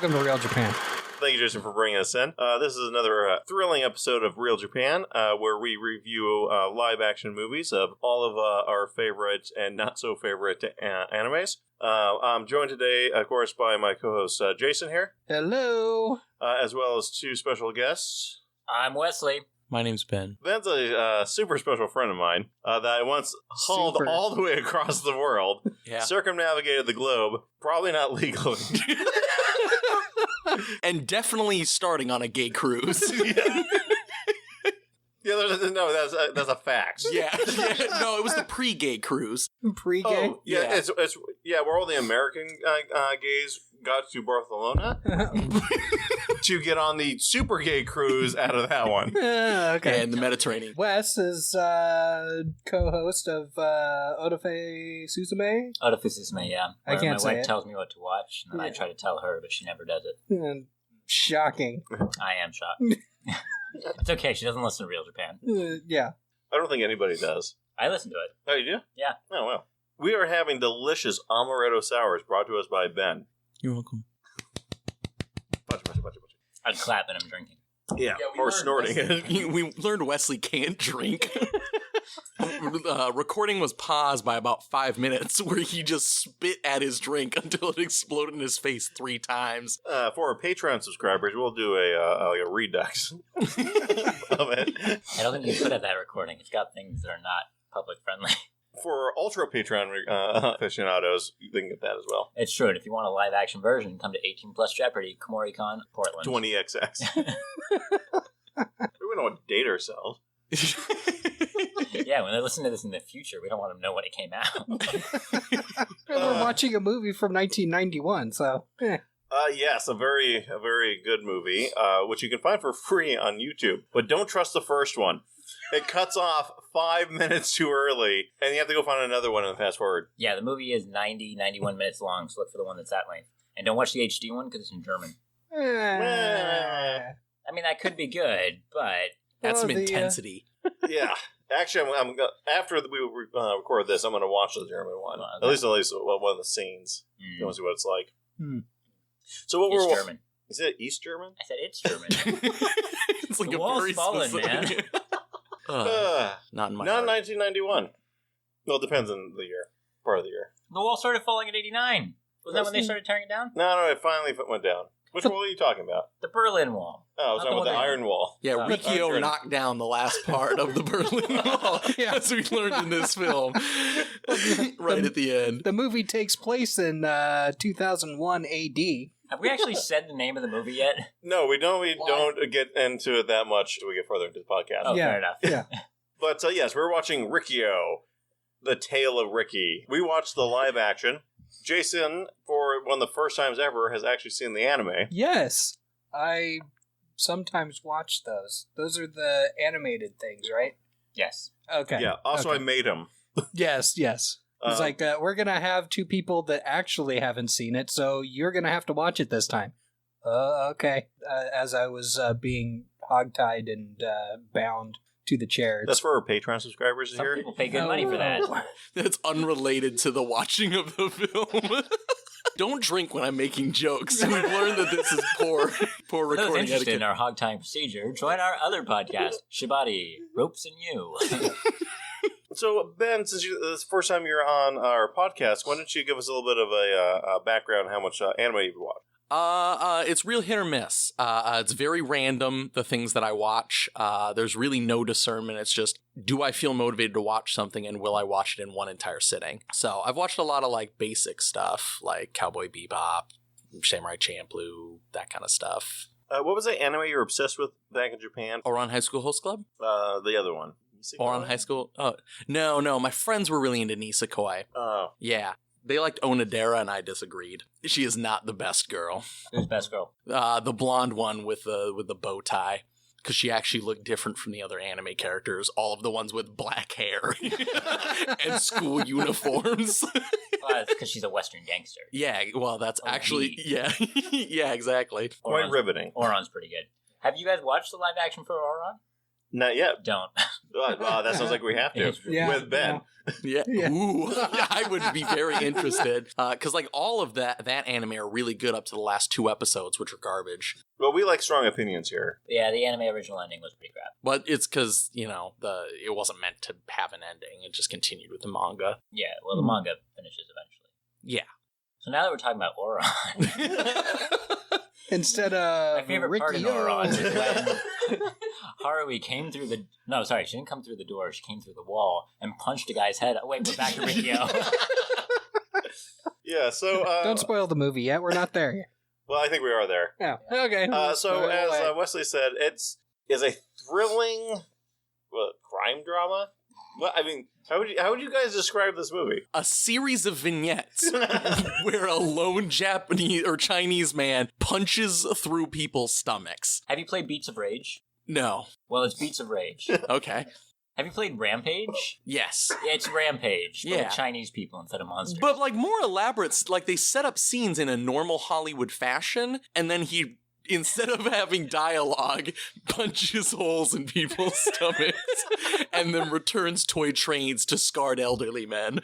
welcome to Real Japan. Thank you, Jason, for bringing us in. This is another thrilling episode of Real Japan, where we review live-action movies of all of our favorite and not-so-favorite animes. I'm joined today, of course, by my co-host Jason here. Hello. As well as two special guests. I'm Wesley. My name's Ben. Ben's a super special friend of mine that I once hauled all the way across the world, circumnavigated the globe, probably not legally. And definitely starting on a gay cruise. That's a fact. Yeah. No, it was the pre-gay cruise. Pre-gay? Oh, yeah. It's where all the American gays got to Barcelona to get on the super gay cruise out of that one. Okay. And the Mediterranean. Wes is co-host of Odafe Suzume. Odafe Suzume, yeah. I can't say my wife it. tells me what to watch, and then I try to tell her, but she never does it. Shocking. I am shocked. It's okay, she doesn't listen to Real Japan. Yeah. I don't think anybody does. I listen to it. Oh, you do? Yeah. Oh, well. We are having delicious amaretto sours brought to us by Ben. You're welcome. Bunch. I'd clap and I'm drinking. Yeah, or snorting it. We learned Wesley can't drink. Recording was paused by about 5 minutes where he just spit at his drink until it exploded in his face 3 times. For our Patreon subscribers, we'll do a redux of it. I don't think you could have that recording. It's got things that are not public friendly. For Ultra Patreon aficionados, they can get that as well. It's true, and if you want a live action version, come to 18 Plus Jeopardy, Komori-Con, Portland. 20XX. We don't want to date ourselves. Yeah, when they listen to this in the future, we don't want them to know when it came out. We're watching a movie from 1991, so... Yes, a very good movie, which you can find for free on YouTube. But don't trust the first one. It cuts off 5 minutes too early, and you have to go find another one and fast forward. Yeah, the movie is 91 minutes long, so look for the one that's that length. And don't watch the HD one, because it's in German. I mean, that could be good, but... That's some intensity. Yeah. Actually, I'm after we record this, I'm going to watch the German one. Okay. At least one of the scenes. You want to see what it's like. So what East German. Is it East German? I said it's German. It's like The a wall's very fallen, specific... man. Not in my Not heart. 1991. Well, it depends on the year. Part of the year. The wall started falling in 89. Wasn't that when they started tearing it down? No, it finally went down. Which wall are you talking about? The Berlin Wall. Oh, I was Not talking the about the one Iron Wall. Yeah, Riki-Oh Iron. knocked down the last part of the Berlin Wall, as we learned in this film, right at the end. The movie takes place in 2001 A.D. Have we actually said the name of the movie yet? No, we don't get into it that much till we get further into the podcast. Oh, Yeah. fair enough. Yeah. But yes, we're watching Riki-Oh, The Tale of Riki. We watched the live action. Jason, for one of the first times ever, has actually seen the anime. Yes. I sometimes watch those. Those are the animated things, right? Yes. Okay. Yeah, also Okay. I made him. Yes. It's like, we're going to have 2 people that actually haven't seen it, so you're going to have to watch it this time. Okay. As I was being hogtied and bound to the chair. That's for our Patreon subscribers Some here. people pay good money for that. That's unrelated to the watching of the film. Don't drink when I'm making jokes. We've learned that this is poor For those recording interested in etiquette. our hog tying procedure, join our other podcast, Shibari, Ropes and You. So, Ben, since this is the first time you're on our podcast, why don't you give us a little bit of a background on how much anime you've watched? It's real hit or miss. It's very random, the things that I watch. There's really no discernment. It's just, do I feel motivated to watch something and will I watch it in one entire sitting? So I've watched a lot of like basic stuff like Cowboy Bebop, Samurai Champloo, that kind of stuff. What was that anime you were obsessed with back in Japan? Oran High School Host Club? The other one. Oran High School? Oh, no. My friends were really into Nisekoi. Oh. Yeah. They liked Onodera, and I disagreed. She is not the best girl. Who's best girl? The blonde one with the bow tie. Because she actually looked different from the other anime characters. All of the ones with black hair and school uniforms. It's because she's a Western gangster. Yeah, well, that's actually... OG. Yeah, yeah, exactly. Quite riveting. Oron's pretty good. Have you guys watched the live action for Oron? Not yet. Don't. That sounds like we have to. With Ben. Yeah. Ooh. I would be very interested. Because like all of that anime are really good up to the last 2 episodes, which are garbage. Well, we like strong opinions here. Yeah, the anime original ending was pretty crap. But it's because, it wasn't meant to have an ending. It just continued with the manga. Yeah, well, the manga finishes eventually. Yeah. So now that we're talking about Oron... Instead of my favorite Riki-Oh. part in Oron is when Harui came through the... No, sorry, she didn't come through the door. She came through the wall and punched a guy's head. Oh, wait, we're back to Riki-Oh. Yeah, so... Don't spoil the movie yet. We're not there yet. Well, I think we are there. Yeah. Okay. So, as Wesley said, is a thrilling crime drama. Well, I mean, how would you guys describe this movie? A series of vignettes where a lone Japanese or Chinese man punches through people's stomachs. Have you played Beats of Rage? No. Well, it's Beats of Rage. Okay. Have you played Rampage? Yes. It's Rampage, but Yeah. with Chinese people instead of monsters. But like more elaborate, like they set up scenes in a normal Hollywood fashion, and then he, instead of having dialogue, punches holes in people's stomachs, and then returns toy trains to scarred elderly men.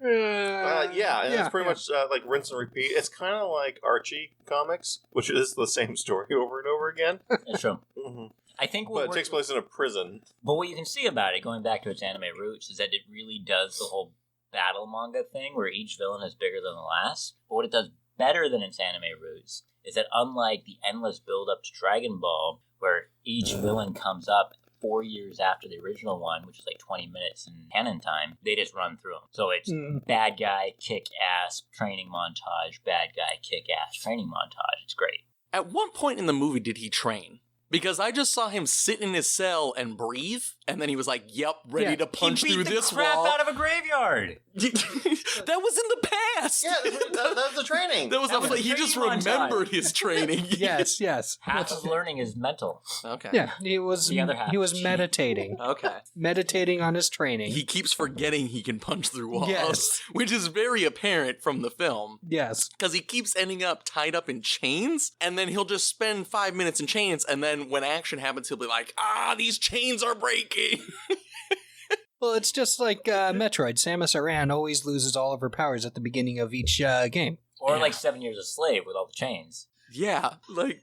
It's pretty much like rinse and repeat. It's kind of like Archie comics, which is the same story over and over again. That's true. Mm-hmm. I think but it takes place in a prison. But what you can see about it, going back to its anime roots, is that it really does the whole battle manga thing where each villain is bigger than the last. But what it does better than its anime roots is that unlike the endless build-up to Dragon Ball, where each villain comes up 4 years after the original one, which is like 20 minutes in canon time, they just run through them. So it's bad guy, kick-ass, training montage, bad guy, kick-ass, training montage. It's great. At what point in the movie did he train? Because I just saw him sit in his cell and breathe, and then he was like, yep, ready to punch through this wall. He beat the crap out of a graveyard! That was in the past! Yeah, that was the training. He just remembered his training. Yes. Half of learning is mental. Okay. Yeah, he was meditating. Okay. Meditating on his training. He keeps forgetting he can punch through walls. Yes. Which is very apparent from the film. Yes. Because he keeps ending up tied up in chains, and then he'll just spend 5 minutes in chains, and then when action happens, he'll be like, these chains are breaking. Well, it's just like Metroid. Samus Aran always loses all of her powers at the beginning of each game. Or like 7 Years a Slave with all the chains. Yeah, like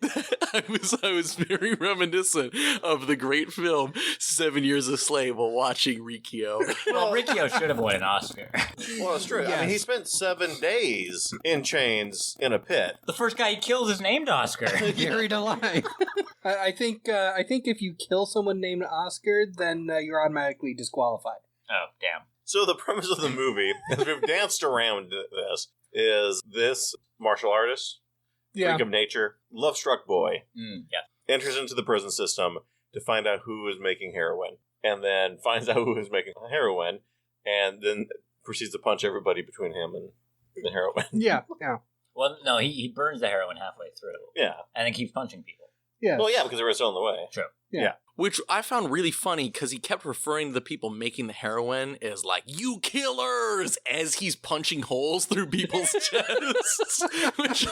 I was very reminiscent of the great film 7 Years a Slave while watching Riki-Oh. Well, Riki-Oh should have won an Oscar. Well, it's true. Yes. I mean, he spent 7 days in chains in a pit. The first guy he killed is named Oscar. Buried alive. I think if you kill someone named Oscar, then you're automatically disqualified. Oh, damn. So the premise of the movie, as we've danced around this, is this martial artist, freak of nature, love-struck boy, enters into the prison system to find out who is making heroin, and then finds out who is making heroin, and then proceeds to punch everybody between him and the heroin. Yeah. Well, no, he burns the heroin halfway through. Yeah. And then keeps punching people. Yeah. Well, yeah, because they were still in the way. True. Yeah. Which I found really funny because he kept referring to the people making the heroin as like, you killers, as he's punching holes through people's chests. Which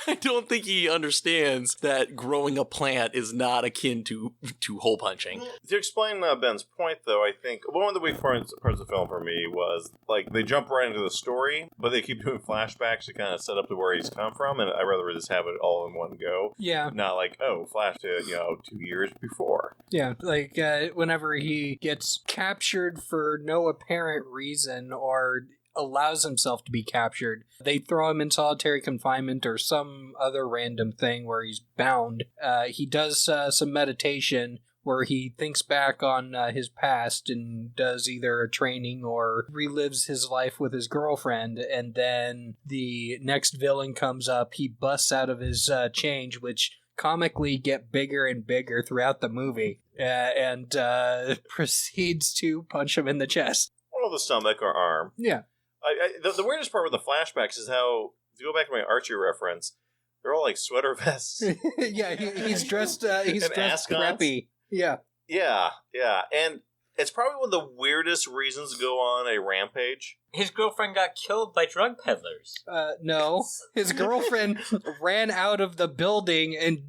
I don't think he understands that growing a plant is not akin to hole punching. To explain Ben's point, though, I think one of the weak parts of the film for me was, like, they jump right into the story, but they keep doing flashbacks to kind of set up to where he's come from, and I'd rather just have it all in one go. Yeah. Not like, flash to, 2 years before. Yeah, like whenever he gets captured for no apparent reason or allows himself to be captured, they throw him in solitary confinement or some other random thing where he's bound. He does some meditation where he thinks back on his past and does either a training or relives his life with his girlfriend, and then the next villain comes up, he busts out of his change, which comically get bigger and bigger throughout the movie, and proceeds to punch him in the chest. Or the stomach or arm. Yeah. The weirdest part with the flashbacks is how, to go back to my Archie reference, they're all like sweater vests. Yeah, he's dressed ascons. preppy. Yeah. Yeah. And it's probably one of the weirdest reasons to go on a rampage. His girlfriend got killed by drug peddlers. No. His girlfriend ran out of the building and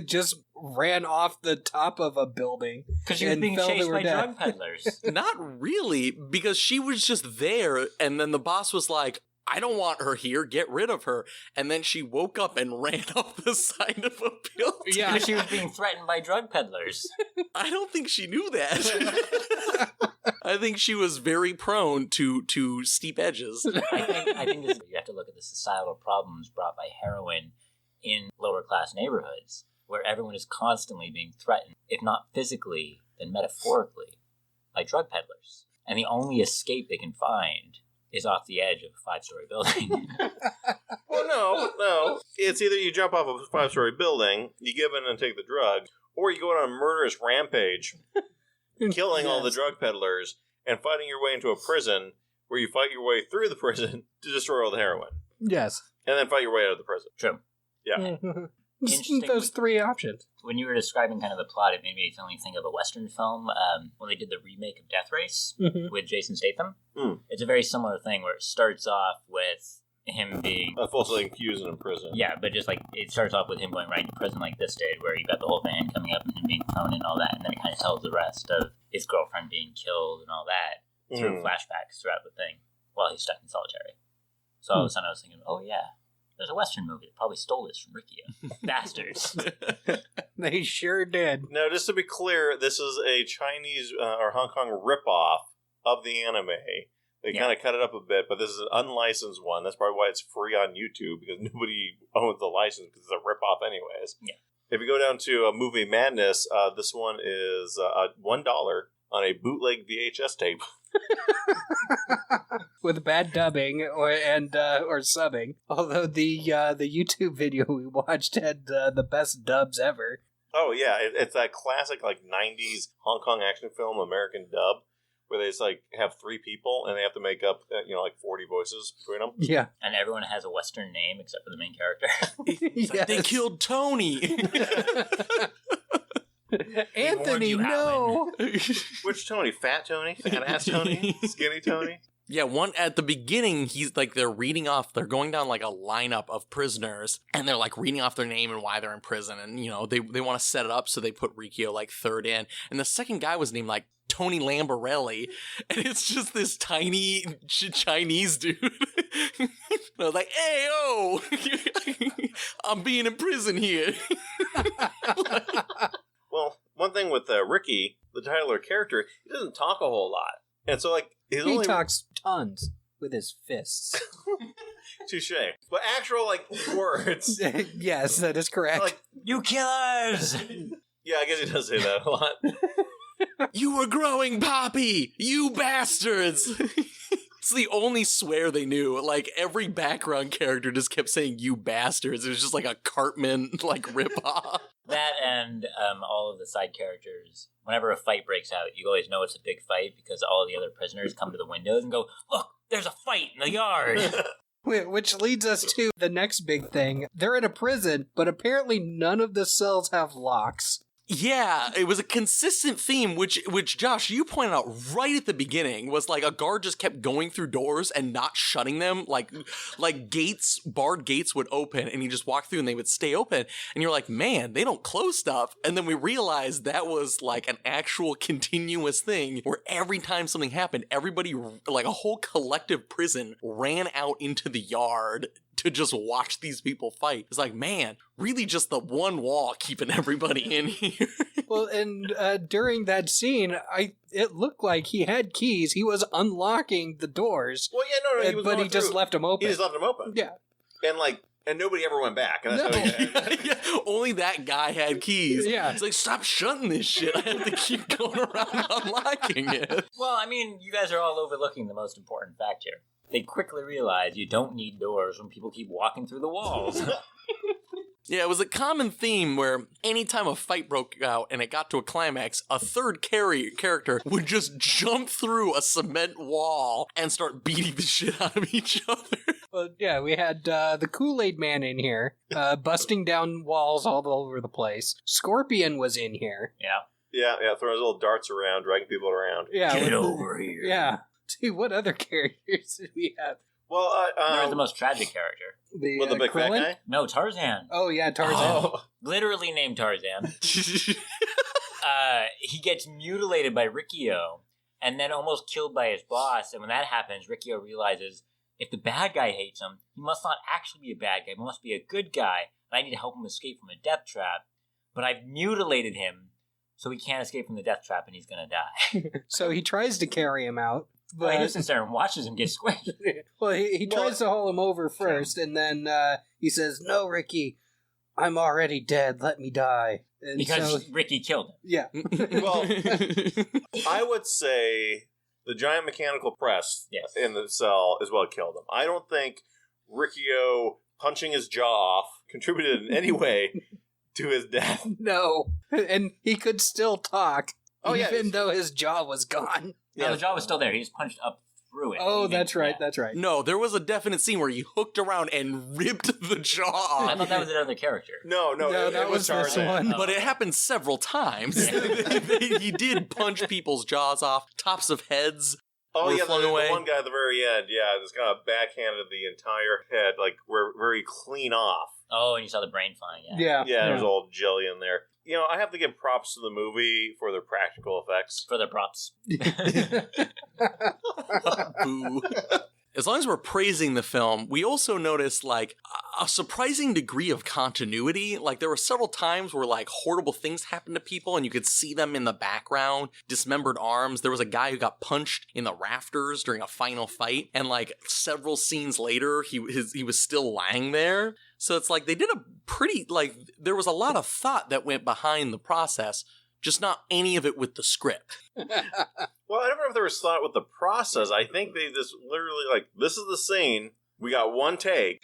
just ran off the top of a building. Because she was being chased by drug peddlers. Not really, because she was just there, and then the boss was like, I don't want her here, get rid of her. And then she woke up and ran up the side of a building. Yeah, she was being threatened by drug peddlers. I don't think she knew that. I think she was very prone to steep edges. I think you have to look at the societal problems brought by heroin in lower class neighborhoods, where everyone is constantly being threatened, if not physically, then metaphorically, by drug peddlers. And the only escape they can find is off the edge of a 5-story building. Well, no. It's either you jump off of a 5-story building, you give in and take the drug, or you go on a murderous rampage, killing all the drug peddlers, and fighting your way into a prison where you fight your way through the prison to destroy all the heroin. Yes. And then fight your way out of the prison. True. Yeah. Those three options. When you were describing kind of the plot, it made me only think of a Western film when they did the remake of Death Race with Jason Statham. It's a very similar thing where it starts off with him being falsely accused and in prison. Yeah, but just like it starts off with him going right to prison like this did, where you got the whole van coming up and him being thrown and all that, and then it kind of tells the rest of his girlfriend being killed and all that through flashbacks throughout the thing while he's stuck in solitary. So all of a sudden I was thinking, oh yeah, there's a Western movie that probably stole this from Riki-Oh. Bastards. They sure did. Now, just to be clear, this is a Chinese or Hong Kong ripoff of the anime. They kind of cut it up a bit, but this is an unlicensed one. That's probably why it's free on YouTube, because nobody owns the license because it's a ripoff anyways. Yeah. If you go down to Movie Madness, this one is $1 on a bootleg VHS tape. With bad dubbing or subbing. Although the YouTube video we watched had the best dubs ever. Oh yeah, it's that classic like 90s Hong Kong action film American dub where they just like have 3 people and they have to make up like 40 voices between them. Yeah. And everyone has a Western name except for the main character. It's like, they killed Tony. Anthony, no. Which Tony? Fat Tony? Fat ass Tony? Skinny Tony? Yeah, one at the beginning, he's like, they're going down like a lineup of prisoners, and they're like reading off their name and why they're in prison, and they want to set it up, so they put Riki-Oh like third in, and the second guy was named like Tony Lamborelli, and it's just this tiny Chinese dude. I was like, hey, oh, I'm being in prison here. Well, one thing with Ricky, the Tyler character, he doesn't talk a whole lot. And so, like, he talks tons with his fists. Touche. But actual, like, words. Yes, that is correct. Like, you killers! Yeah, I guess he does say that a lot. You were growing poppy, you bastards! It's the only swear they knew. Like, every background character just kept saying, you bastards. It was just like a Cartman, like, ripoff. That and all of the side characters, whenever a fight breaks out, you always know it's a big fight because all the other prisoners come to the windows and go, look, there's a fight in the yard. Which leads us to the next big thing. They're in a prison, but apparently none of the cells have locks. Yeah, it was a consistent theme, which Josh, you pointed out right at the beginning, was like a guard just kept going through doors and not shutting them. Like barred gates would open and you just walk through and they would stay open. And you're like, man, they don't close stuff. And then we realized that was like an actual continuous thing where every time something happened, everybody, like a whole collective prison, ran out into the yard to just watch these people fight. It's like, man, really just the one wall keeping everybody in here. Well, and during that scene, it looked like he had keys. He was unlocking the doors. Well, yeah, no, but he just left them open. He just left them open. Yeah. And nobody ever went back. And that's how Yeah, only that guy had keys. Yeah. It's like, stop shutting this shit. I have to keep going around unlocking it. Well, I mean, you guys are all overlooking the most important fact here. They quickly realize you don't need doors when people keep walking through the walls. Yeah, it was a common theme where anytime a fight broke out and it got to a climax, a third character would just jump through a cement wall and start beating the shit out of each other. Well, yeah, we had the Kool-Aid Man in here, busting down walls all over the place. Scorpion was in here. Yeah. Yeah, throwing his little darts around, dragging people around. Yeah, Get over here. Yeah. Dude, what other characters did we have? Well, Who's the most tragic character? the big fat guy? No, Tarzan. Oh, yeah, Tarzan. Oh. Literally named Tarzan. He gets mutilated by Riki-Oh and then almost killed by his boss. And when that happens, Riki-Oh realizes if the bad guy hates him, he must not actually be a bad guy. He must be a good guy. And I need to help him escape from a death trap. But I've mutilated him, so he can't escape from the death trap and he's going to die. So he tries to carry him out. But he But just sits there and watches him get squished. well, he tries to haul him over first, and then he says, "No, Ricky, I'm already dead. Let me die." And Because Ricky killed him. yeah, Well, I would say the giant mechanical press in the cell is what killed him. I don't think Riki-Oh punching his jaw off contributed in any way to his death. no, and he could still talk, Oh, yeah, even though his jaw was gone. No, the jaw was still there. He just punched up through it. Oh, that's right. That's right. No, there was a definite scene where he hooked around and ripped the jaw off. I thought that was another character. No, that was this Tarzan. one. But it happened several times. He did punch people's jaws off, tops of heads. Oh, were yeah, flung the away. one guy at the very end, just kind of backhanded the entire head, like, very clean off. Oh, and you saw the brain flying. Yeah, Yeah, there's all jelly in there. You know, I have to give props to the movie for their practical effects. For the props. Boo. As long as we're praising the film, we also noticed, like, a surprising degree of continuity. Like, there were several times where, like, horrible things happened to people and you could see them in the background, dismembered arms. There was a guy who got punched in the rafters during a final fight, and, like, several scenes later, he was still lying there. So it's like, they did a pretty, like, there was a lot of thought that went behind the process, just not any of it with the script. Well, I don't know if there was thought with the process. I think they just literally, like, this is the scene. We got one take.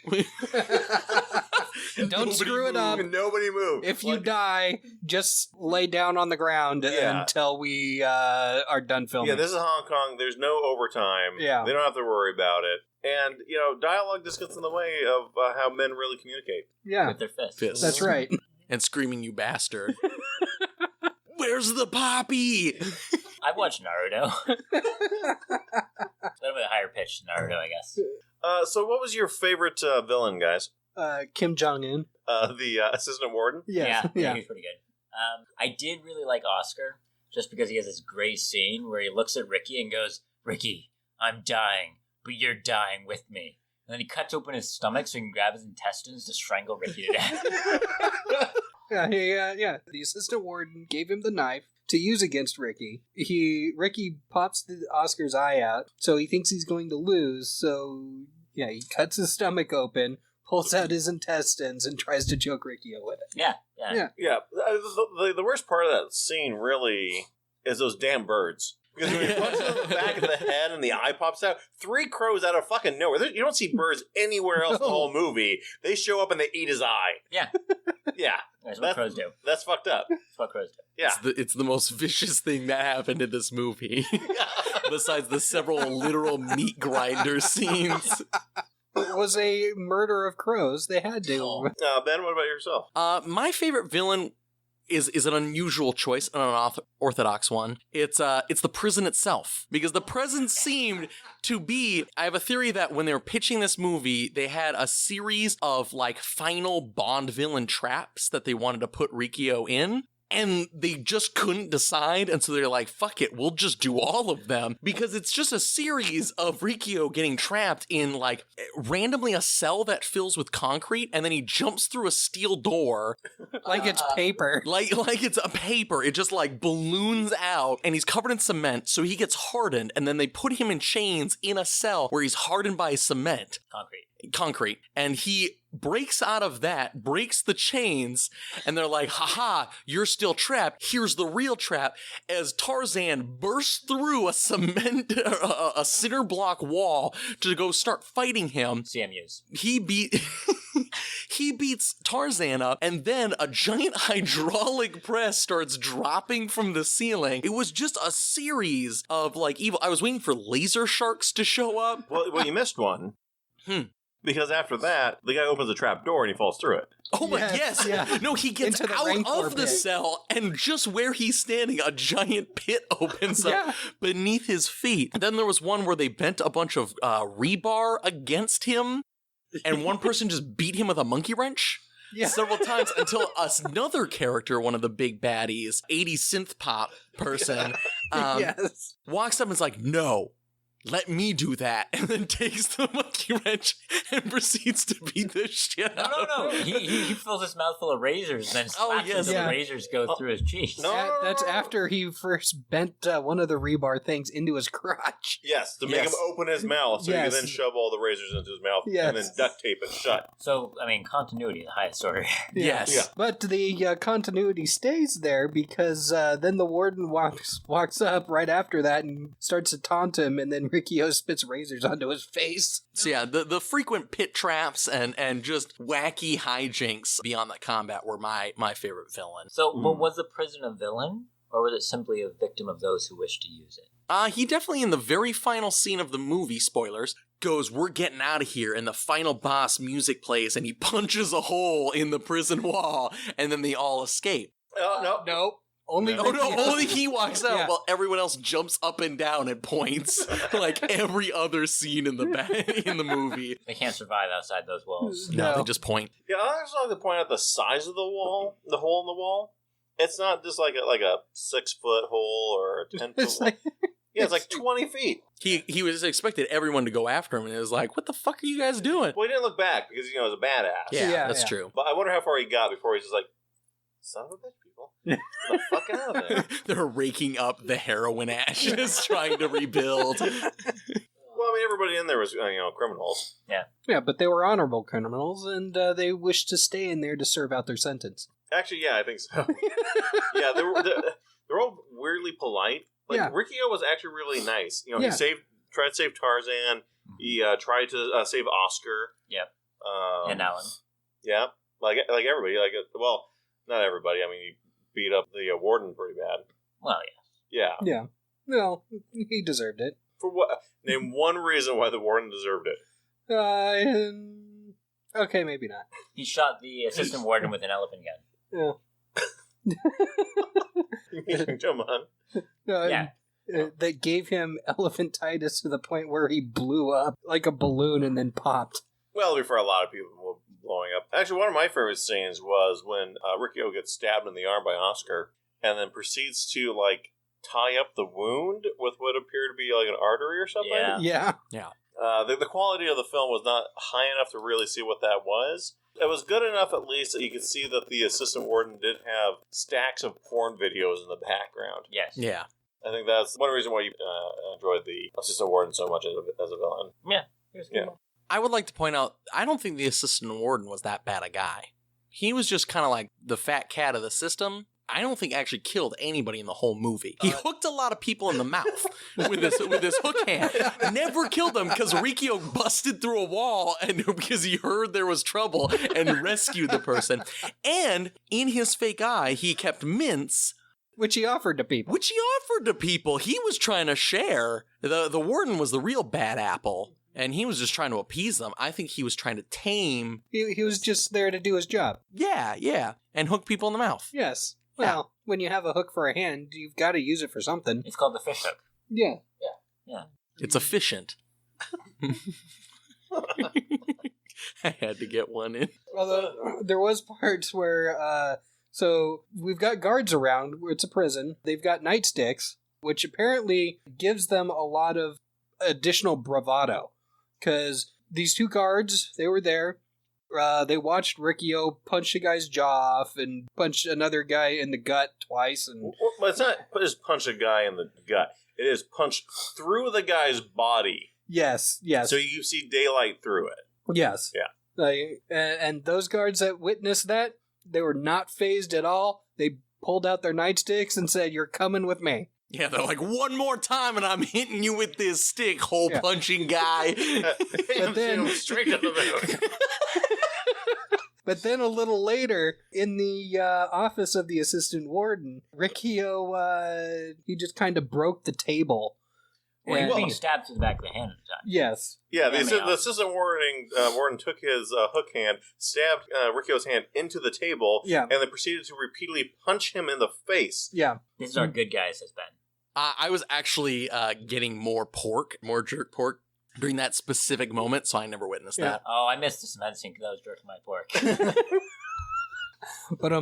Don't screw it up. Nobody moved. If you die, just lay down on the ground until we are done filming. Yeah, this is Hong Kong. There's no overtime. Yeah. They don't have to worry about it. And, you know, dialogue just gets in the way of how men really communicate. Yeah, With their fists. that's right. And screaming, "You bastard." Where's the poppy? I've watched Naruto. A little bit higher pitched Naruto, I guess. So what was your favorite villain, guys? Kim Jong-un. The assistant warden? Yes. Yeah, he was pretty good. I did really like Oscar, just because he has this great scene where he looks at Ricky and goes, "Ricky, I'm dying, but you're dying with me." And then he cuts open his stomach so he can grab his intestines to strangle Ricky to death. Yeah. The assistant warden gave him the knife to use against Ricky. Ricky pops Oscar's eye out, so he thinks he's going to lose. So yeah, he cuts his stomach open, pulls out his intestines, and tries to choke Ricky with it. Yeah. Yeah. The worst part of that scene really is those damn birds. Because when he punches in the back of the head and the eye pops out, 3 crows out of fucking nowhere. You don't see birds anywhere else in the whole movie. They show up and they eat his eye. Yeah. Yeah. That's what crows do. That's fucked up. That's what crows do. Yeah. It's the most vicious thing that happened in this movie. Besides the several literal meat grinder scenes. It was a murder of crows. They had to. Ben, what about yourself? My favorite villain is an unusual choice, an unorthodox one. It's the prison itself, because the prison seemed to be. I have a theory that when they were pitching this movie, they had a series of like final Bond villain traps that they wanted to put Riki-Oh in. And they just couldn't decide, and so they're like, fuck it, we'll just do all of them. Because it's just a series of Riki-Oh getting trapped in, like, randomly a cell that fills with concrete, and then he jumps through a steel door. Like it's paper. Like it's a paper. It just, like, balloons out, and he's covered in cement, so he gets hardened, and then they put him in chains in a cell where he's hardened by cement. Concrete. And he breaks out of that, breaks the chains, and they're like, haha, you're still trapped. Here's the real trap. As Tarzan bursts through a cinder block wall to go start fighting him. CMUs. He beats Tarzan up, and then a giant hydraulic press starts dropping from the ceiling. It was just a series of, like, evil. I was waiting for laser sharks to show up. Well, you missed one. Because after that, the guy opens a trap door and he falls through it. Oh my, yes. Yeah. No, he gets Into the out rancor of the pit. cell, and just where he's standing, a giant pit opens up beneath his feet. Then there was one where they bent a bunch of rebar against him, and one person just beat him with a monkey wrench. Yeah. Several times until another character, one of the big baddies, 80s synth pop person, Yes. walks up and is like, no, let me do that, and then takes the monkey wrench and proceeds to beat the shit out of him. He fills his mouth full of razors and then slaps yes. until Yeah. the razors go through his cheeks. No. That's after he first bent one of the rebar things into his crotch. Yes, to make him open his mouth so he Yes. can then shove all the razors into his mouth and then Yes. duct tape it shut. So, I mean, continuity, the highest order. Yes. Yeah. But the continuity stays there because then the warden walks up right after that and starts to taunt him, and then Riki-Oh spits razors onto his face. So yeah, the frequent pit traps and just wacky hijinks beyond the combat were my favorite villain. So, but was the prison a villain, or was it simply a victim of those who wished to use it? He definitely, in the very final scene of the movie, spoilers, goes, we're getting out of here, and the final boss music plays, and he punches a hole in the prison wall, and then they all escape. No. Nope. Only Oh no, only he walks out Yeah. while everyone else jumps up and down and points, like every other scene in the movie. They can't survive outside those walls. No, No. they just point. Yeah, I just like to point out the size of the wall, the hole in the wall. It's not just like a 6-foot hole or a 10-foot It's hole. like, Yeah, it's like 20 feet. He was expected everyone to go after him, and it was like, what the fuck are you guys doing? Well, he didn't look back because, he was a badass. Yeah, that's yeah. true. But I wonder how far he got before he's just like, son of a bitch, people. Get the fuck out of there. They're raking up the heroin ashes, trying to rebuild. Well, I mean, everybody in there was, criminals. yeah, but they were honorable criminals, and they wished to stay in there to serve out their sentence. Actually, yeah, I think so. Yeah, they're all weirdly polite. Like, Yeah. Riki-Oh was actually really nice. Yeah. He tried to save Tarzan. He tried to save Oscar. Yep. And And Alan. yeah, like everybody. Well, not everybody. I mean, he beat up the warden pretty bad. Well, Yeah. Yeah. Well, he deserved it. For what? Name one reason why the warden deserved it. Okay, maybe not. he shot the assistant warden with an elephant gun. Yeah. Come on. Yeah. That gave him elephantitis to the point where he blew up like a balloon and then popped. Well, before a lot of people were blowing up. Actually, one of my favorite scenes was when Riki-Oh gets stabbed in the arm by Oscar and then proceeds to, tie up the wound with what appeared to be, an artery or something. Yeah. Yeah. The quality of the film was not high enough to really see what that was. It was good enough, at least, that you could see that the assistant warden did have stacks of porn videos in the background. Yes. Yeah. I think that's one reason why you enjoyed the assistant warden so much as a villain. Yeah. Here's Yeah. I would like to point out, I don't think the assistant warden was that bad a guy. He was just kind of like the fat cat of the system. I don't think actually killed anybody in the whole movie. He hooked a lot of people in the mouth with his hook hand. Never killed them because Riki-Oh busted through a wall and because he heard there was trouble and rescued the person. And in his fake eye, he kept mints, Which he offered to people. which he offered to people. He was trying to share. The warden was the real bad apple, and he was just trying to appease them. I think he was trying to tame, He was just there to do his job. yeah, and hook people in the mouth. Yes. Well, when you have a hook for a hand, you've got to use it for something. It's called the fish hook. Yeah. It's efficient. I had to get one in. Although there was parts where, so we've got guards around. It's a prison. They've got nightsticks, which apparently gives them a lot of additional bravado. Because these two guards, they were there. They watched Riki-Oh punch a guy's jaw off and punch another guy in the gut twice. And Well, it's not just punch a guy in the gut. It is punch through the guy's body. yes. So you see daylight through it. Yes. Yeah. And those guards that witnessed that, they were not phased at all. They pulled out their nightsticks and said, "You're coming with me." Yeah, they're like, one more time and I'm hitting you with this stick, hole punching guy. But then- straight to the moon. But then a little later, in the office of the assistant warden, Riki-Oh, he just kind of broke the table Well, he was being stabbed through the back of the hand at the time. Yes. Yeah, the assistant warden took his hook hand, stabbed Riki-Oh's hand into the table, and then proceeded to repeatedly punch him in the face. Yeah. This is our good guy, says Ben. I was actually getting more jerk pork during that specific moment, so I never witnessed that. Oh, I missed the cement scene because I was jerking my pork. But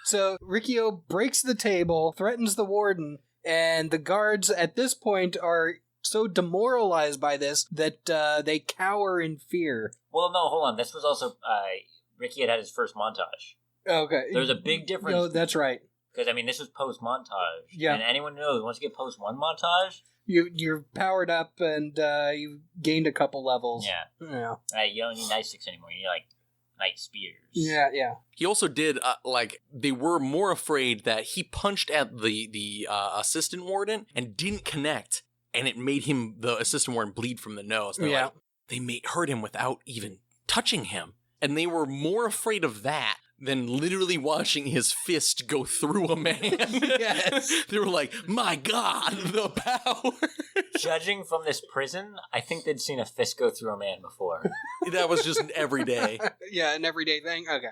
so Riki-Oh breaks the table, threatens the warden, and the guards at this point are so demoralized by this that they cower in fear. Well, no, hold on. This was also Ricky had his first montage. Okay, there's a big difference. No, that's right. Because this was post montage. Yeah, and anyone knows once you get post one montage, you're powered up and you've gained a couple levels. Yeah. You don't need night sticks anymore. You need night spears. Yeah. He also did they were more afraid that he punched at the assistant warden and didn't connect, and it made the assistant warden bleed from the nose. They hurt him without even touching him, and they were more afraid of that than literally watching his fist go through a man. Yes. They were like, my God, the power. Judging from this prison, I think they'd seen a fist go through a man before. That was just an everyday. Yeah, an everyday thing? Okay.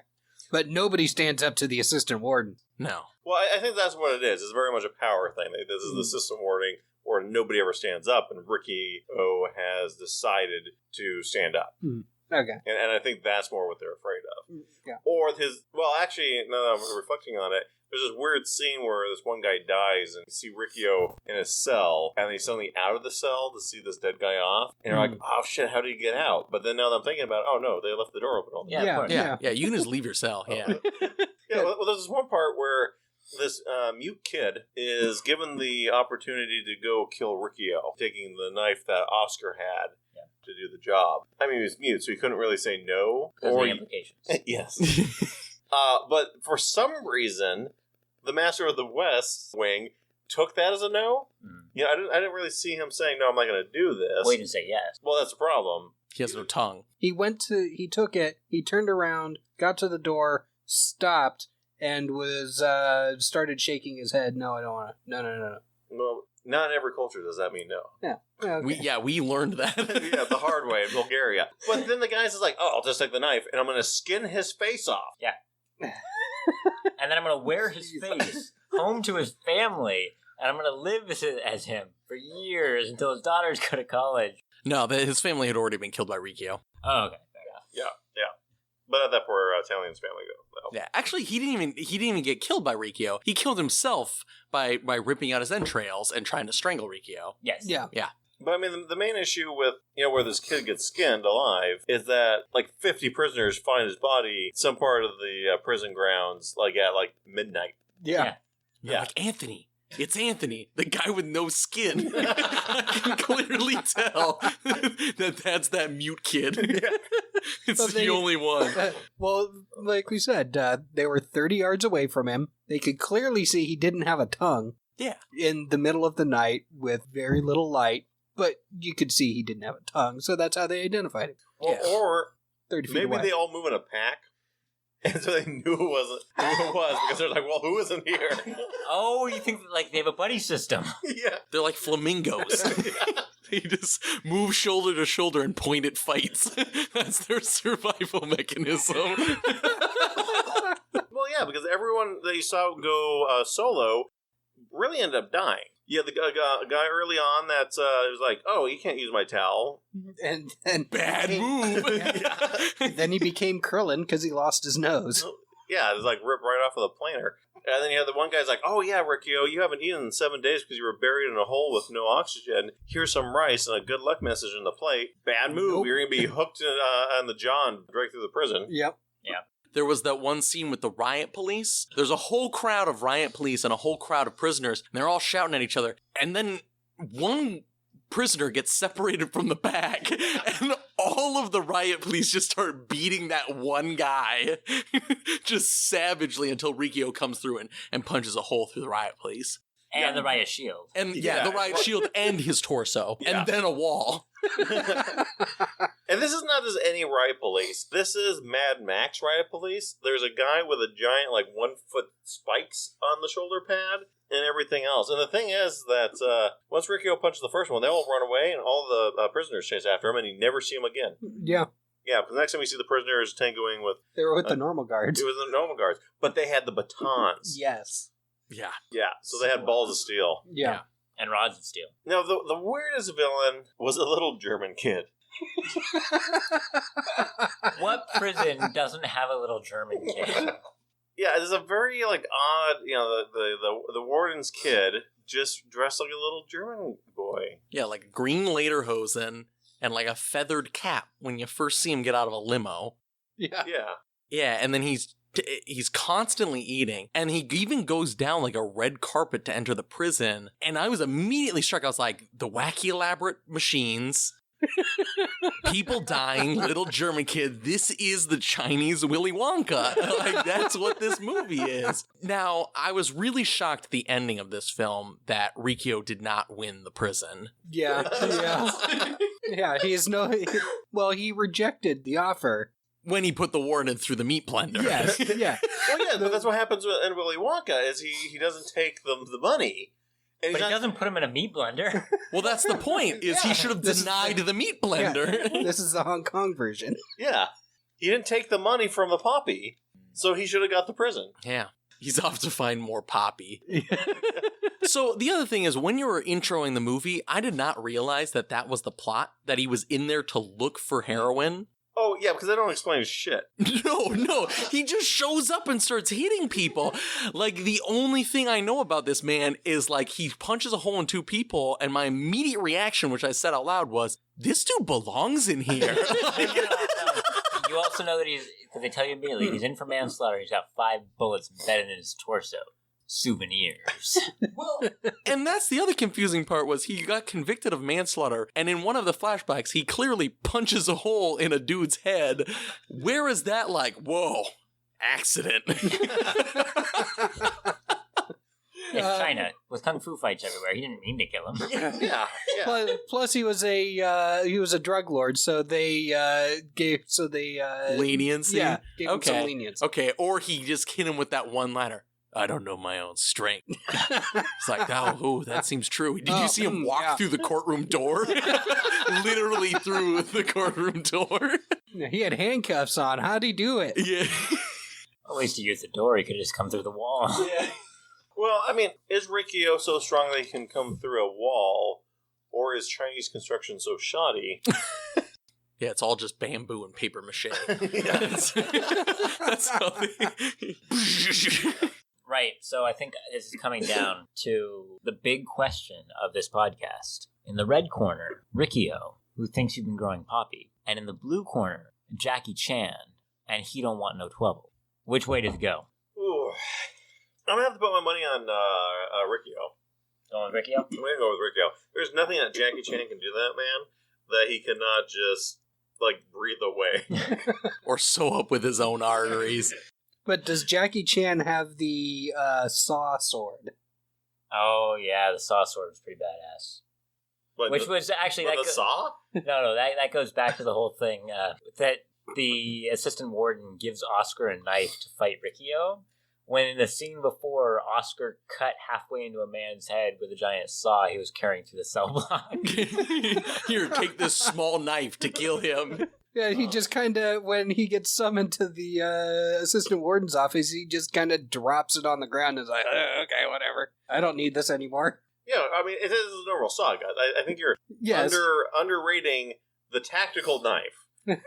But nobody stands up to the assistant warden. No. Well, I think that's what it is. It's very much a power thing. This is the assistant warden where nobody ever stands up, and Riki-Oh has decided to stand up. Okay. And I think that's more what they're afraid of. Yeah. Or actually, now that I'm reflecting on it, there's this weird scene where this one guy dies, and you see Riki-Oh in a cell, and he's suddenly out of the cell to see this dead guy off, and you're like, oh shit, how did he get out? But then now that I'm thinking about it, oh no, they left the door open all the time. Yeah, you can just leave your cell, yeah. Well, there's this one part where this mute kid is given the opportunity to go kill Riki-Oh, taking the knife that Oscar had to do the job. I mean, he was mute, so he couldn't really say no. Because of the implications. Yes. But for some reason, the Master of the West wing took that as a no. I didn't really see him saying, no, I'm not going to do this. Well, he didn't say yes. Well, that's the problem. He has no tongue. He took it, he turned around, got to the door, stopped, and started shaking his head. No, I don't want to. No. Well, not in every culture does that mean no. Yeah. Okay. We learned that. The hard way in Bulgaria. But then the guy's just like, I'll just take the knife and I'm going to skin his face off. Yeah. And then I'm going to wear his face home to his family, and I'm going to live as him for years until his daughters go to college. No, his family had already been killed by Riki-Oh. Oh, okay. Fair enough. Yeah. But at that where Italian's family go. Yeah, actually, he didn't even get killed by Riki-Oh. He killed himself by ripping out his entrails and trying to strangle Riki-Oh. Yes. Yeah. But I mean, the main issue with, where this kid gets skinned alive is that, 50 prisoners find his body in some part of the prison grounds, at, midnight. Yeah. Like, Anthony. It's Anthony, the guy with no skin. I can clearly tell that's that mute kid. It's the only one. Well, like we said, they were 30 yards away from him. They could clearly see he didn't have a tongue. Yeah. In the middle of the night with very little light, but you could see he didn't have a tongue, so that's how they identified him. Well, or 30 feet maybe away. they all move in a pack. And so they knew who it was because they're like, well, who isn't here? Oh, you think they have a buddy system? Yeah. They're like flamingos. They just move shoulder to shoulder and point at fights. That's their survival mechanism. Well, yeah, because everyone that you saw go solo really ended up dying. Yeah, the guy early on that was like, oh, you can't use my towel. And bad move. Then he became Krillin because he lost his nose. Yeah, it was ripped right off of the planer. And then you had the one guy's like, oh yeah, Riki-Oh, you haven't eaten in 7 days because you were buried in a hole with no oxygen. Here's some rice and a good luck message in the plate. Bad move. Nope. You're going to be hooked on the jaw and dragged through the prison. Yep. Yeah. There was that one scene with the riot police. There's a whole crowd of riot police and a whole crowd of prisoners, and they're all shouting at each other. And then one prisoner gets separated from the pack, and all of the riot police just start beating that one guy just savagely until Riki-Oh comes through and punches a hole through the riot police. And the riot shield. And the riot shield and his torso. And then a wall. And this is not just any riot police. This is Mad Max riot police. There's a guy with a giant, 1-foot spikes on the shoulder pad and everything else. And the thing is that once Riki-Oh punches the first one, they all run away, and all the prisoners chase after him, and you never see him again. Yeah. Yeah, because next time we see the prisoners tangoing with... They were with the normal guards. It was the normal guards. But they had the batons. Yes. Yeah. Yeah, so they had balls of steel. Yeah. And rods of steel. Now, the weirdest villain was a little German kid. What prison doesn't have a little German kid? Yeah, it's a very odd. The warden's kid just dressed like a little German boy. Yeah, like green lederhosen and a feathered cap when you first see him get out of a limo. Yeah. Yeah. Yeah, and then he's constantly eating, and he even goes down a red carpet to enter the prison. And I was immediately struck. I was like, the wacky elaborate machines. People dying, little German kid. This is the Chinese Willy Wonka. That's what this movie is. Now, I was really shocked at the ending of this film that Riki-Oh did not win the prison. Yeah. Yeah, he rejected the offer. When he put the warden through the meat blender. Yes, yeah. Well, yeah, but that's what happens in Willy Wonka, is he doesn't take the money. And But he doesn't put him in a meat blender. Well, that's the point, is he should have denied the meat blender. Yeah, this is the Hong Kong version. Yeah. He didn't take the money from the poppy, so he should have got the prison. Yeah. He's off to find more poppy. So the other thing is, when you were introing the movie, I did not realize that was the plot, that he was in there to look for heroin. Oh, yeah, because they don't explain shit. No, he just shows up and starts hitting people. The only thing I know about this man is, he punches a hole in two people, and my immediate reaction, which I said out loud, was, this dude belongs in here. You also know that because they tell you immediately, he's in for manslaughter, he's got 5 bullets embedded in his torso. Souvenirs. And that's the other confusing part, was he got convicted of manslaughter, and in one of the flashbacks, he clearly punches a hole in a dude's head. Where is that whoa, accident? It's China, with kung fu fights everywhere. He didn't mean to kill him. Yeah. Plus, he was a drug lord, so they gave leniency. Yeah, gave him some leniency. Okay, or he just hit him with that one-liner. I don't know my own strength. It's that seems true. Did you see him walk through the courtroom door? Literally through the courtroom door. He had handcuffs on. How'd he do it? Yeah. At least to use the door, he could have just come through the wall. Yeah. Well, I mean, is Riki-Oh so strong that he can come through a wall, or is Chinese construction so shoddy? Yeah, it's all just bamboo and paper mache. Yeah. That's how they... Right, so I think this is coming down to the big question of this podcast. In the red corner, Riki-Oh, who thinks you've been growing poppy. And in the blue corner, Jackie Chan, and he don't want no trouble. Which way does it go? Ooh. I'm going to have to put my money on Riki-Oh. Going with Riki-Oh? I'm going to go with Riki-Oh. There's nothing that Jackie Chan can do to that man that he cannot just, breathe away. Or sew up with his own arteries. But does Jackie Chan have the saw sword? Oh, yeah, the saw sword was pretty badass. Which was actually... The saw? No, that goes back to the whole thing that the assistant warden gives Oscar a knife to fight Riki-Oh. When in the scene before, Oscar cut halfway into a man's head with a giant saw he was carrying through the cell block. Here, take this small knife to kill him. Yeah, he just kind of, when he gets summoned to the assistant warden's office, he just kind of drops it on the ground and is like, okay, whatever. I don't need this anymore. Yeah, I mean, it is a normal saw, guys. I think you're underrating the tactical knife. But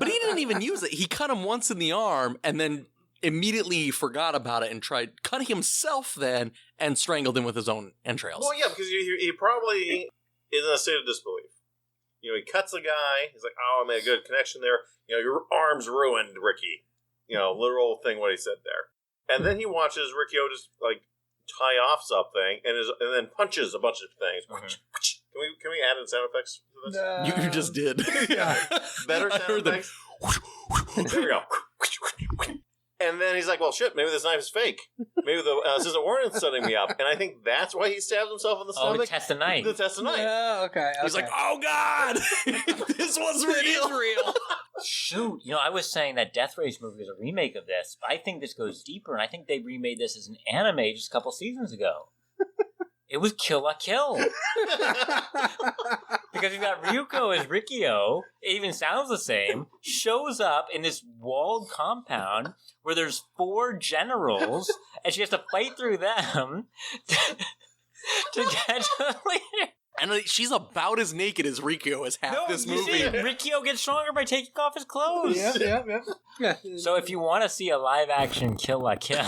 he didn't even use it. He cut him once in the arm and then immediately forgot about it and tried cut himself then and strangled him with his own entrails. Well, yeah, because he probably is in a state of disbelief. He cuts the guy. He's like, oh, I made a good connection there. Your arm's ruined, Ricky. Literal thing what he said there. And then he watches Riki-Oh just, tie off something and then punches a bunch of things. Mm-hmm. Can we add in sound effects to this? You just did. Yeah. Better sound effects? There we go. And then he's like, well, shit, maybe this knife is fake. Maybe the assistant warden's setting me up. And I think that's why he stabs himself in the stomach. to test the knife. To test the knife. Okay. He's like, oh God, this was real. It is real. Shoot. I was saying that Death Race movie is a remake of this, but I think this goes deeper, and I think they remade this as an anime just a couple seasons ago. It was Kill la Kill. Because you've got Ryuko as Riki-Oh, it even sounds the same, shows up in this walled compound where there's 4 generals, and she has to fight through them to get to the leader. And she's about as naked as Riki-Oh as half this movie. See, Riki-Oh gets stronger by taking off his clothes. Yeah. So if you want to see a live-action Kill la Kill,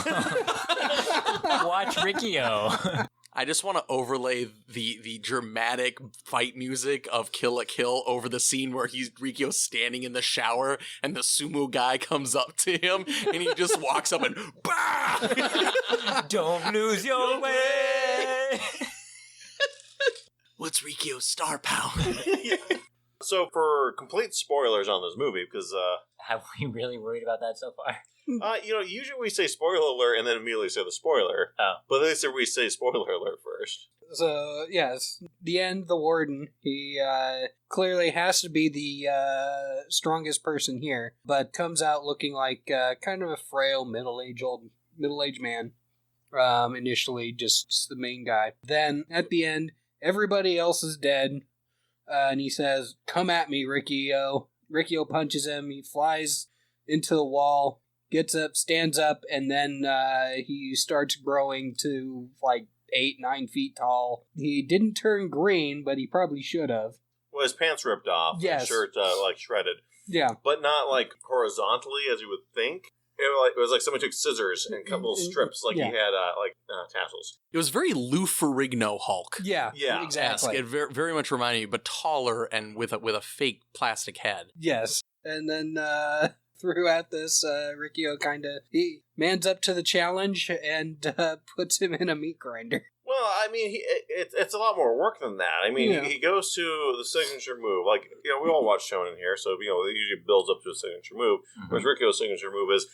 watch Riki-Oh. I just want to overlay the dramatic fight music of Kill la Kill over the scene where Riki-Oh standing in the shower and the sumo guy comes up to him and he just walks up and bah! Don't lose your way. What's Riki-Oh's star power? So for complete spoilers on this movie, because Have we really worried about that so far? usually we say spoiler alert and then immediately say the spoiler. Oh. But this year we say spoiler alert first. So, yes, the end, the warden, he clearly has to be the strongest person here, but comes out looking like kind of a frail, middle-aged man. Initially, just the main guy. Then, at the end, everybody else is dead, and he says, "Come at me, Riki-Oh." Riki-Oh punches him, he flies into the wall, gets up, stands up, and then he starts growing to like 8-9 feet tall. He didn't turn green, but he probably should have. Well, his pants ripped off. Yes. His shirt like shredded. Yeah. But not like horizontally as you would think. It was like someone took scissors and cut little strips like he had tassels. It was very Lou Ferrigno Hulk. Yeah. Exactly. It very, very much reminded me, but taller and with a fake plastic head. Yes. And then throughout this, Riki-Oh he mans up to the challenge and puts him in a meat grinder. Well, I mean, it's a lot more work than that. I mean, he goes to the signature move. Like, we all watch Shonen here, so, it usually builds up to a signature move. Mm-hmm. Whereas Riki-Oh's signature move is...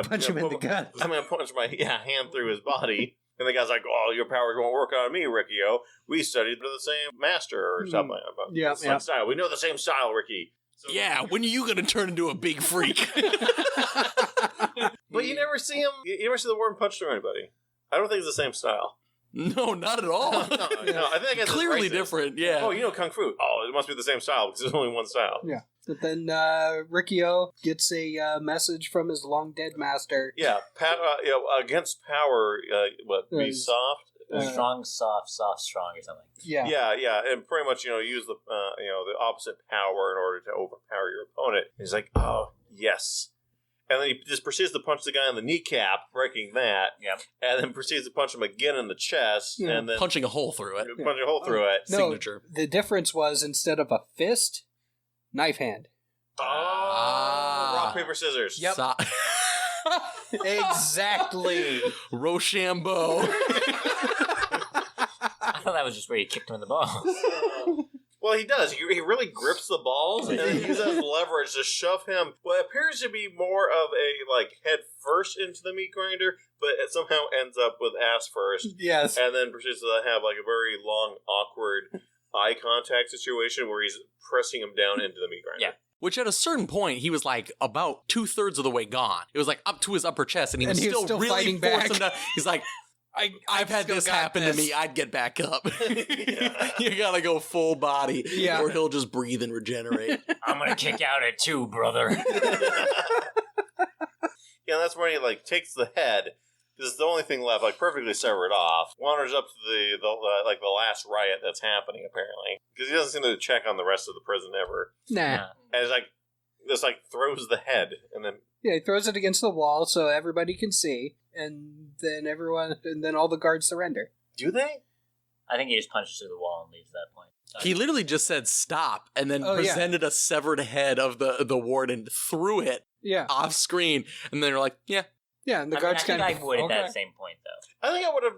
Punch him in the gut. I'm going to punch my hand through his body. And the guy's like, "Oh, your powers won't work on me, Riki-Oh. We studied under the same master," or something. Style. We know the same style, Ricky. So, yeah, when are you going to turn into a big freak? But you never see him. You never see the warden punch through anybody. I don't think it's the same style. No, not at all. No, I think it's clearly different. Yeah. Oh, Kung Fu. Oh, it must be the same style because there's only one style. Yeah. But then Riki-Oh gets a message from his long dead master. Yeah, against power. Be soft. Strong, soft, strong, or something. Yeah, and pretty much use the the opposite power in order to overpower your opponent. He's like, "Oh yes." And then he just proceeds to punch the guy in the kneecap, breaking that. Yep. And then proceeds to punch him again in the chest. Yeah. And then punching a hole through it. Punching a hole through it. No, Signature. The difference was instead of a fist, knife hand. Rock, paper, scissors. Yep. Exactly. Rochambeau. I thought that was just where you kicked him in the balls. Well, he does. He really grips the balls and then uses leverage to shove him. What appears to be more of a head first into the meat grinder, but it somehow ends up with ass first. Yes. And then proceeds to have a very long, awkward eye contact situation where he's pressing him down into the meat grinder. Yeah. Which at a certain point, he was about 2/3 of the way gone. It was up to his upper chest, and he was still really fighting back. forcing him to. He's like, I've had this happen to me. I'd get back up. You gotta go full body, or he'll just breathe and regenerate. I'm gonna kick out at 2, brother. Yeah, that's where he takes the head. This is the only thing left, perfectly severed off. Wanders up to the last riot that's happening, apparently, because he doesn't seem to check on the rest of the prison ever. Nah. And it's throws the head, and then he throws it against the wall so everybody can see, and then all the guards surrender. Do they? I think he just punches through the wall and leaves at that point. He literally just said stop, and then presented a severed head of the warden, threw it off screen, and then they're like, yeah. Yeah, and the guards kind of... I would at that same point, though. I think I would have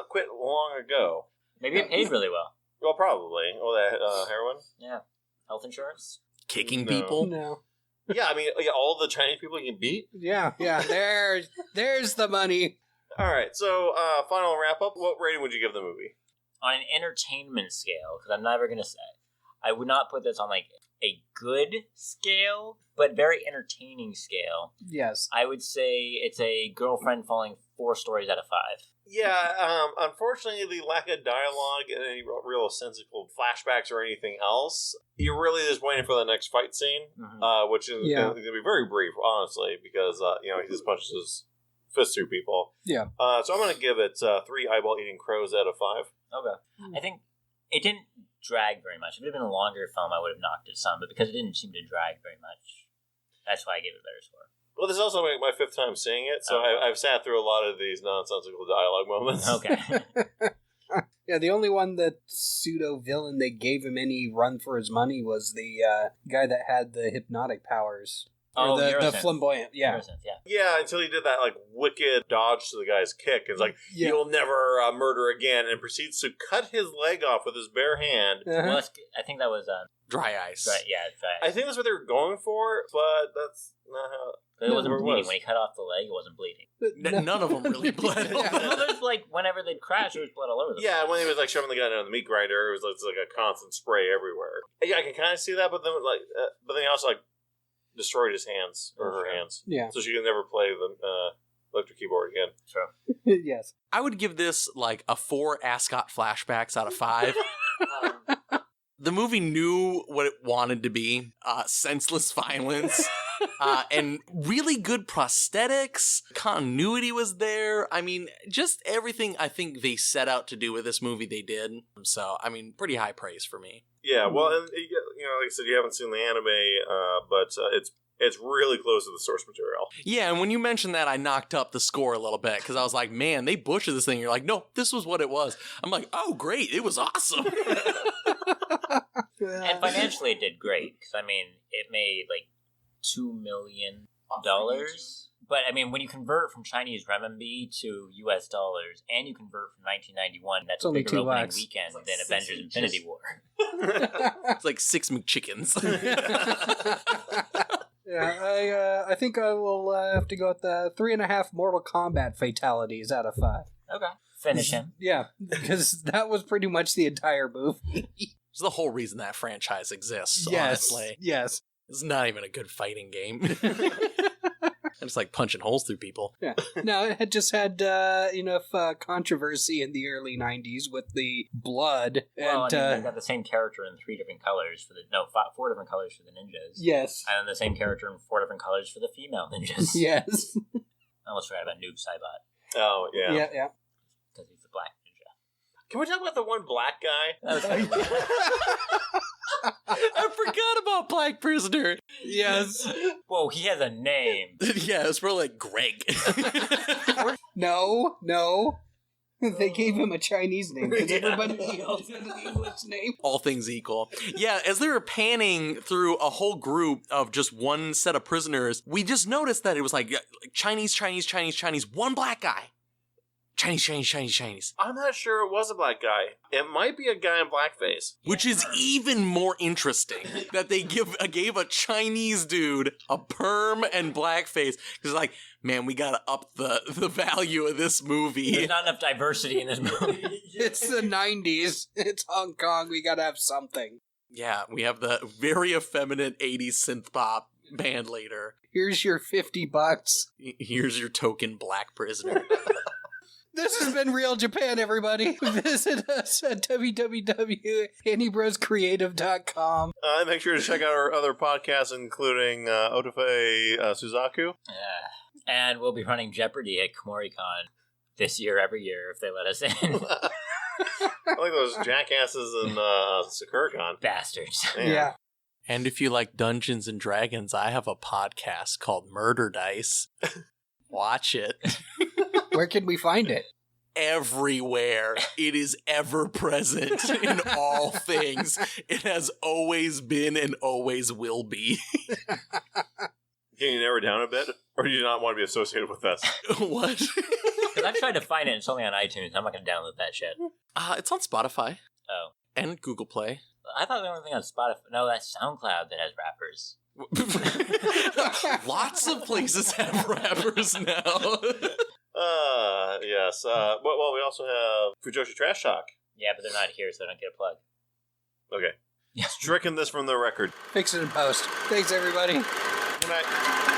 quit long ago. Maybe it paid really well. Well, probably. Oh, that heroin? Yeah. Health insurance? Kicking people? No. Yeah, I mean, all the Chinese people you can beat? Yeah. There's the money. All right, so final wrap up. What rating would you give the movie? On an entertainment scale, because I'm never going to say, I would not put this on like a good scale, but very entertaining scale. Yes. I would say it's a girlfriend falling 4 stories out of 5. Yeah, unfortunately, the lack of dialogue and any real sensible flashbacks or anything else, you're really just waiting for the next fight scene, which is going to be very brief, honestly, because, he just punches his fist through people. Yeah. So I'm going to give it 3 eyeball-eating crows out of 5. Okay. I think it didn't drag very much. If it had been a longer film, I would have knocked it some, but because it didn't seem to drag very much, that's why I gave it a better score. Well, this is also my 5th time seeing it, so I've sat through a lot of these nonsensical dialogue moments. Okay. Yeah, the only one that pseudo-villain that gave him any run for his money was the guy that had the hypnotic powers. The flamboyant, yeah. Yeah, until he did that, wicked dodge to the guy's kick. It's like, you'll never murder again, and proceeds to cut his leg off with his bare hand. Well, I think that was... dry ice. Dry ice. I think that's what they were going for, but that's not how... But it wasn't bleeding. When he cut off the leg, it wasn't bleeding. None of them really bled. Well, there's whenever they'd crash, there was blood all over them. Yeah, when he was shoving the guy down the meat grinder, it was like a constant spray everywhere. Yeah, I can kind of see that, but then he also destroyed his hands or her hands. Yeah, so she could never play the electric keyboard again. Sure. Yes, I would give this a 4 Ascot flashbacks out of 5. The movie knew what it wanted to be: senseless violence. And really good prosthetics. Continuity was there. I mean, just everything I think they set out to do with this movie, they did. So, I mean, pretty high praise for me. Yeah, well, and like I said, you haven't seen the anime, but it's really close to the source material. Yeah, and when you mentioned that, I knocked up the score a little bit because I was like, man, they butchered this thing. You're like, no, this was what it was. I'm like, oh, great, it was awesome. And financially, it did great because it made $2 million. But when you convert from Chinese renminbi to US dollars, and you convert from 1991, that's a bigger opening weekend than Avengers Infinity War. It's like 6 McChickens. Yeah, I think I will have to go with the 3.5 Mortal Kombat fatalities out of 5. Okay. Finish him. Yeah, because that was pretty much the entire movie. It's the whole reason that franchise exists, yes, honestly. Yes. It's not even a good fighting game. It's like punching holes through people. Yeah. No, it had just had enough controversy in the early 90s with the blood. Well, they got the same character in 3 different colors for 4 different colors for the ninjas. Yes. And the same character in 4 different colors for the female ninjas. Yes. I almost forgot about Noob Saibot. Oh, yeah. Yeah. Because he's the black ninja. Can we talk about the one black guy? That was kind of I forgot about Black Prisoner. Yes. Whoa, he has a name. Yeah, it's probably like Greg. No. They gave him a Chinese name because everybody else had an English name. All things equal. Yeah, as they were panning through a whole group of just one set of prisoners, we just noticed that it was like Chinese, one black guy. Chinese. I'm not sure it was a black guy. It might be a guy in blackface. Which is even more interesting that they gave a Chinese dude a perm and blackface. Because like, man, we gotta up the value of this movie. There's not enough diversity in this movie. It's the 90s. It's Hong Kong. We gotta have something. Yeah, we have the very effeminate 80s synth pop band later. Here's your $50. Here's your token black prisoner. This has been Real Japan, everybody. Visit us at www.andybroscreative.com. Make sure to check out our other podcasts, including Otofe Suzaku. And we'll be running Jeopardy at KomoriCon this year, every year, if they let us in. I like those jackasses in Sakuricon. Bastards. Yeah. And if you like Dungeons and Dragons, I have a podcast called Murder Dice. Watch it. Where can we find it? Everywhere. It is ever present in all things. It has always been and always will be. Can you narrow it down a bit? Or do you not want to be associated with us? What? Because I've tried to find it. It's only on iTunes. I'm not going to download that shit. It's on Spotify. Oh. And Google Play. I thought the only thing on Spotify... No, that's SoundCloud that has rappers. Lots of places have rappers now. Yes. Well, we also have Fujoshi Trash Talk. Yeah, but they're not here, so I don't get a plug. Okay. Stricken this from the record. Fix it in post. Thanks, everybody. Good night.